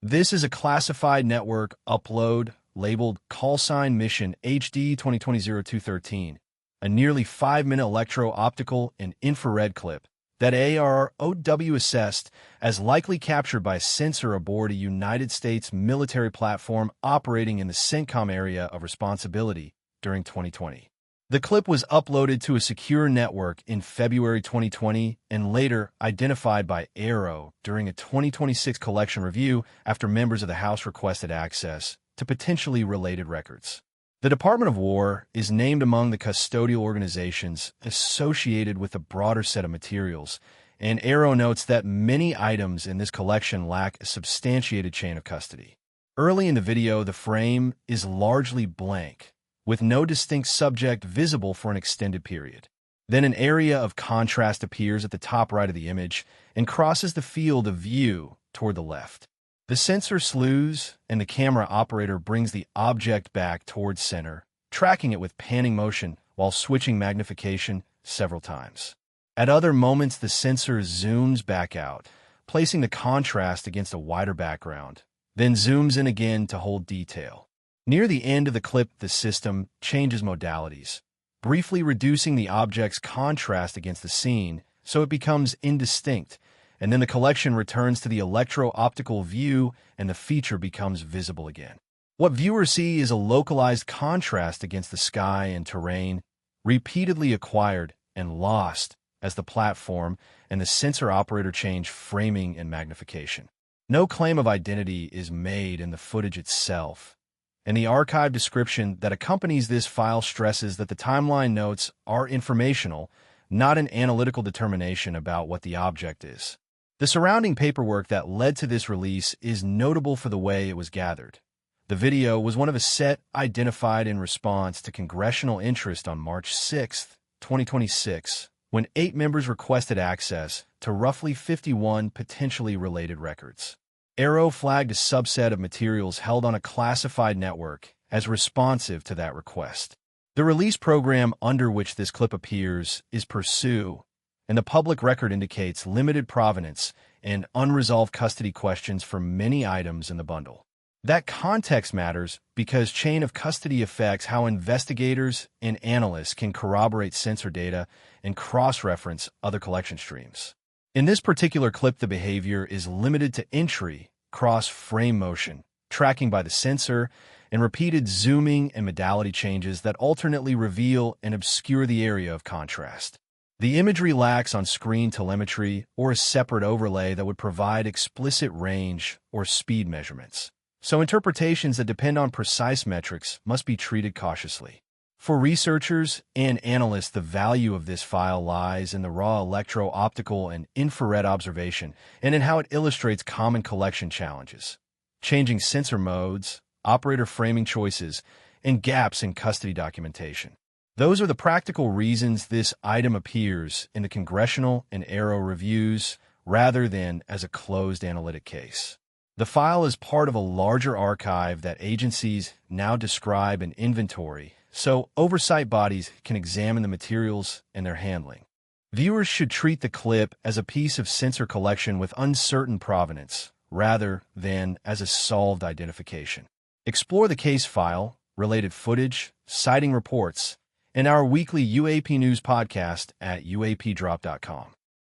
This is a classified network upload labeled CALLSIGN Mission HD 2020-0213, a nearly 5-minute electro-optical and infrared clip that ARRO assessed as likely captured by a sensor aboard a United States military platform operating in the CENTCOM area of responsibility during 2020. The clip was uploaded to a secure network in February 2020 and later identified by ARRO during a 2026 collection review after members of the House requested access to potentially related records. The Department of War is named among the custodial organizations associated with a broader set of materials, and ARRO notes that many items in this collection lack a substantiated chain of custody. Early in the video, the frame is largely blank, with no distinct subject visible for an extended period. Then an area of contrast appears at the top right of the image and crosses the field of view toward the left. The sensor slews, and the camera operator brings the object back towards center, tracking it with panning motion while switching magnification several times. At other moments, the sensor zooms back out, placing the contrast against a wider background, then zooms in again to hold detail. Near the end of the clip, the system changes modalities, briefly reducing the object's contrast against the scene so it becomes indistinct, and then the collection returns to the electro-optical view and the feature becomes visible again. What viewers see is a localized contrast against the sky and terrain, repeatedly acquired and lost as the platform and the sensor operator change framing and magnification. No claim of identity is made in the footage itself, and the archive description that accompanies this file stresses that the timeline notes are informational, not an analytical determination about what the object is. The surrounding paperwork that led to this release is notable for the way it was gathered. The video was one of a set identified in response to congressional interest on March 6, 2026, when 8 members requested access to roughly 51 potentially related records. ARRO flagged a subset of materials held on a classified network as responsive to that request. The release program under which this clip appears is Pursue, and the public record indicates limited provenance and unresolved custody questions for many items in the bundle. That context matters because chain of custody affects how investigators and analysts can corroborate sensor data and cross-reference other collection streams. In this particular clip, the behavior is limited to entry, cross-frame motion, tracking by the sensor, and repeated zooming and modality changes that alternately reveal and obscure the area of contrast. The imagery lacks on-screen telemetry or a separate overlay that would provide explicit range or speed measurements, so interpretations that depend on precise metrics must be treated cautiously. For researchers and analysts, the value of this file lies in the raw electro-optical and infrared observation and in how it illustrates common collection challenges, changing sensor modes, operator framing choices, and gaps in custody documentation. Those are the practical reasons this item appears in the congressional and ARRO reviews rather than as a closed analytic case. The file is part of a larger archive that agencies now describe and inventory, so oversight bodies can examine the materials and their handling. Viewers should treat the clip as a piece of sensor collection with uncertain provenance, rather than as a solved identification. Explore the case file, related footage, citing reports, and our weekly UAP News podcast at uapdrop.com.